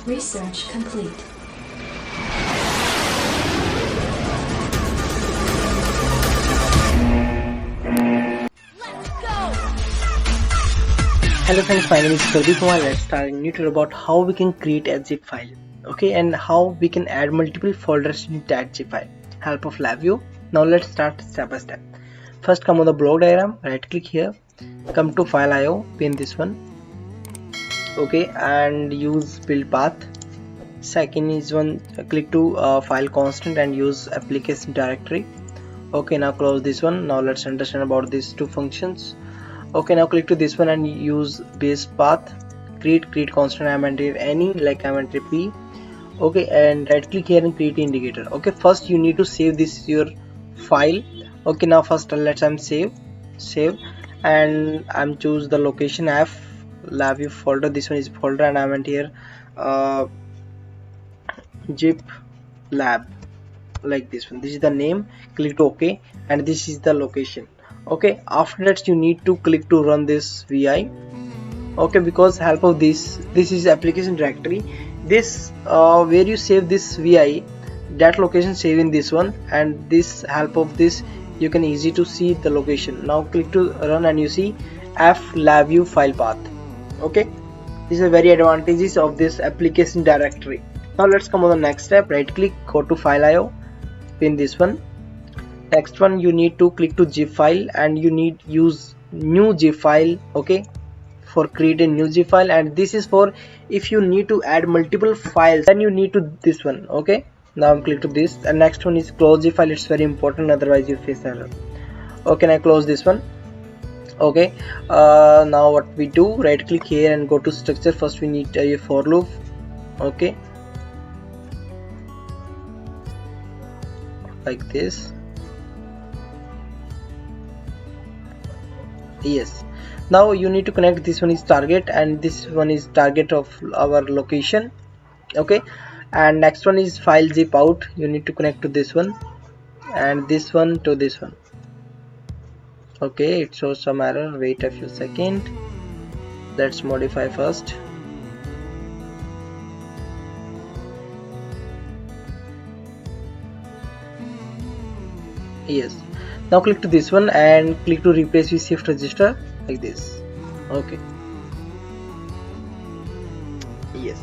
Research complete. Hello friends, my name is Pradeep Kumar. Let's start a new tutorial about how we can create a zip file, okay, and how we can add multiple folders in that zip file. Help of LabVIEW. Now let's start step by step. First, come on the block diagram, right click here, come to file IO, pin this one, okay, and use build path. Second is click to file constant and use application directory. Okay, now close this one. Now let's understand about these two functions. Okay, now click to this one and use base path, create constant. I'm entering any, like I'm entering p. Okay, and right click here and create indicator. Okay, first you need to save this your file. Okay, now first let's save, and I'm choose the location F LabVIEW folder. This one is folder, and I'm in here zip lab, like this one. This is the name. Click to OK, and this is the location. Okay, after that you need to click to run this vi. Okay, because help of this is application directory. This where you save this vi, that location save in this one, and this help of this you can easy to see the location. Now click to run and you see f LabVIEW file path. Okay, this is the very advantages of this application directory. Now let's come on the next step. Right click, go to file IO, pin this one. Next one, you need to click to zip file and you need use new zip file. Okay, for create a new zip file, and this is for if you need to add multiple files, then you need to this one. Okay, now click to this, and next one is close zip file. It's very important, otherwise you face error. Okay, now close this one. Okay, now what we do, right click here and go to structure. First we need a for loop. Okay, like this. Yes, now you need to connect. This one is target and this one is target of our location. Okay, and next one is file zip out. You need to connect to this one and this one to this one. Okay, it shows some error. Wait a few seconds. Let's modify first. Yes, now click to this one and click to replace with shift register, like this. Okay, yes,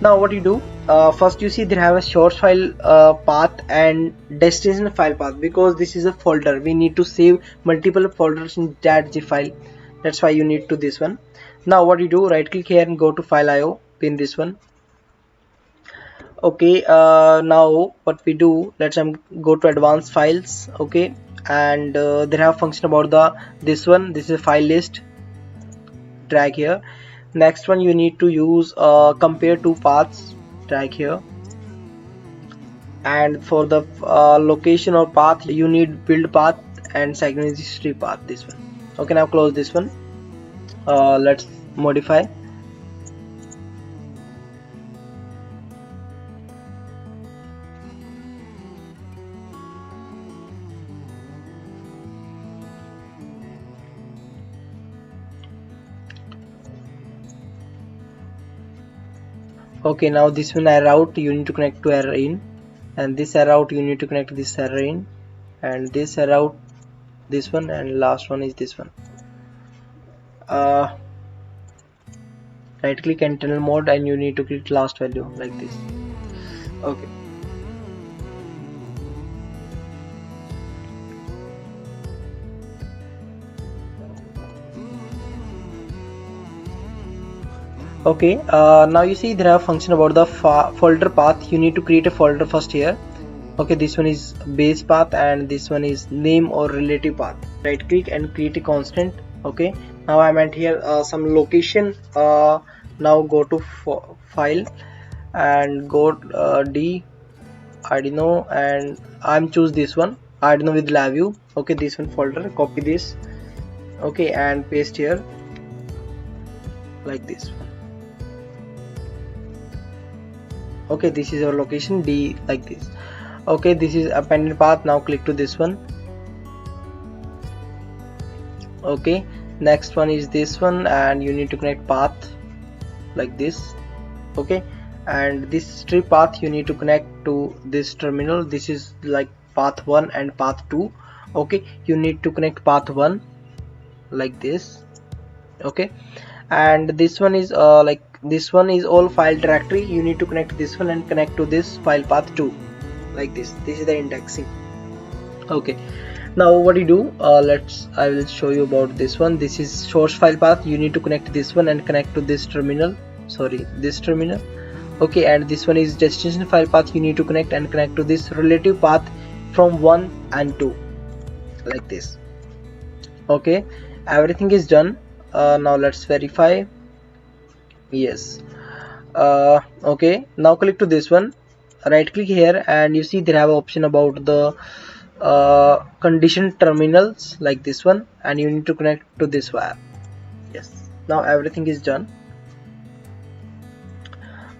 now what you do, first you see there have a source file path and destination file path. Because this is a folder, we need to save multiple folders in that zip file. That's why you need to this one. Now what you do, right click here and go to file IO, pin this one. Okay, now what we do, let's go to advanced files. Okay, and there have function about the this one. This is a file list, drag here. Next one, you need to use compare two paths, drag here. And for the location or path, you need build path and second is history path, this one. Okay, now close this one. Let's modify. Okay, now this one arrow out you need to connect to arrow in, and this arrow out you need to connect to this arrow in, and this arrow out this one, and last one is this one. Right click internal mode and you need to click last value, like this. Okay, okay, now you see there are function about the folder path. You need to create a folder first here. Okay, this one is base path and this one is name or relative path. Right click and create a constant. Okay, now I'm at here some location. Now go to file and go D Arduino, and I'm choose this one, Arduino with LabVIEW. Okay, this one folder, copy this. Okay, and paste here, like this one. Okay, this is our location D, like this. Okay, this is appended path. Now click to this one. Okay, next one is this one, and you need to connect path like this. Okay, and this tree path you need to connect to this terminal. This is like path 1 and path 2. Okay, you need to connect path 1 like this. Okay, and this one is like this one is all file directory. You need to connect this one and connect to this file path 2 like this. This is the indexing. Okay, now what you do, I will show you about this one. This is source file path. You need to connect this one and connect to this terminal, sorry, this terminal. Okay, and this one is destination file path. You need to connect to this relative path from 1 and 2 like this. Okay, everything is done. Now let's verify. Yes. Okay, now click to this one, right click here, and you see they have an option about the condition terminals like this one, and you need to connect to this wire. Yes, now everything is done.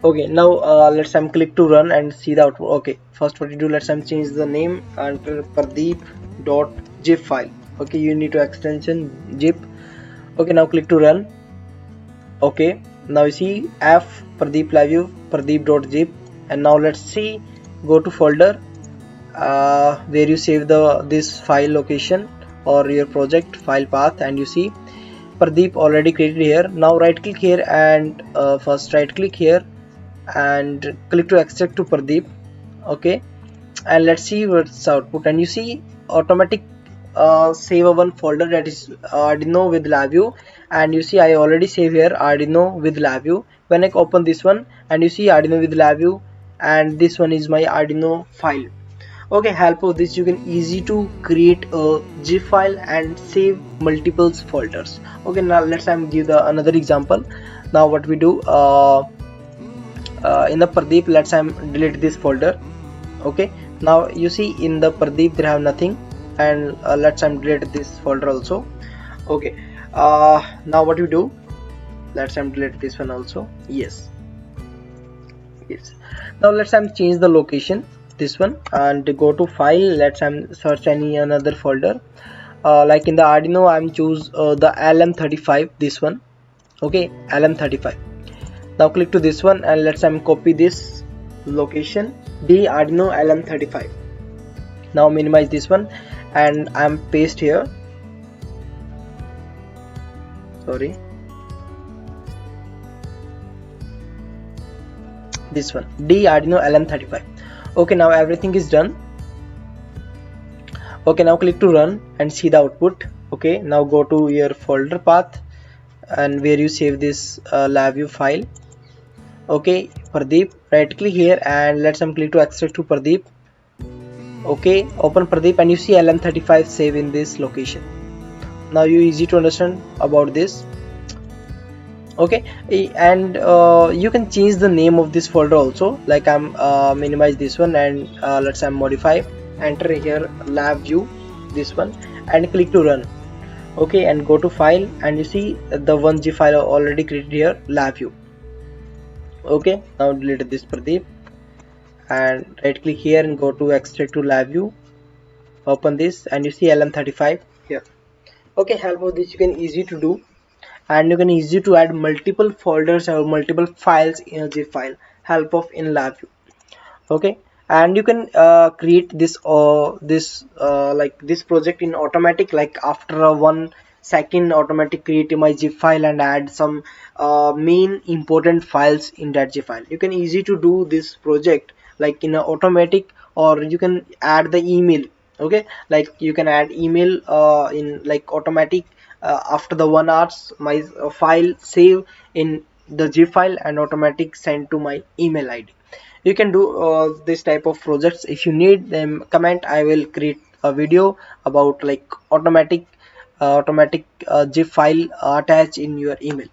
Okay, now let's click to run and see the output. Okay, first what you do, let's change the name and pradeep.zip file. Okay, you need to extension zip. Okay, now click to run. Okay, now you see f pradeep LabVIEW pradeep.zip, and now let's see, go to folder where you save this file location or your project file path, and you see Pradeep already created here. Now right click here and first right click here and click to extract to Pradeep. Okay, and let's see what's output, and you see automatic save a one folder, that is Arduino with LabVIEW, and you see I already save here Arduino with LabVIEW. When I open this one, and you see Arduino with LabVIEW, and this one is my Arduino file. Okay, help of this, you can easy to create a zip file and save multiple folders. Okay, now let's give the another example. Now what we do, in the Pradeep, let's delete this folder. Okay, now you see in the Pradeep there have nothing, and let's delete this folder also. Okay, now what you do, let's delete this one also. Yes. Now let's change the location, this one, and go to file. Let's search another folder. Like in the Arduino, I'm choose the LM35, this one. Okay, LM35. Now click to this one, and let's copy this location, the Arduino LM35. Now minimize this one, and I'm paste here. Sorry, this one, the Arduino LM35. Okay, now everything is done. Okay, now click to run and see the output. Okay, now go to your folder path and where you save this LabVIEW file. Okay, Pradeep, right click here and let's click to extract to Pradeep. Okay, open Pradeep, and you see LM35 save in this location. Now you easy to understand about this. Okay, and you can change the name of this folder also. Like I'm minimize this one, and let's modify, enter here LabVIEW, this one, and click to run. Okay, and go to file, and you see the 1G file already created here, LabVIEW. Okay, now delete this Pradeep, and right click here and go to extract to LabVIEW. Open this, and you see LM35 here. Okay, help of this you can easy to do, and you can easy to add multiple folders or multiple files in a zip file, help of in LabVIEW. Okay, and you can create this like this project in automatic, like after a 1 second automatic create my zip file and add some main important files in that zip file. You can easy to do this project like in a automatic, or you can add the email. Okay, like you can add email in like automatic, after the 1 hours my file save in the zip file and automatic send to my email ID. You can do this type of projects. If you need them, comment, I will create a video about like automatic zip file attached in your email.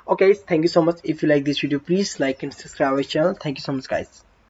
Okay, thank you so much. If you like this video, please like and subscribe our channel. Thank you so much, guys.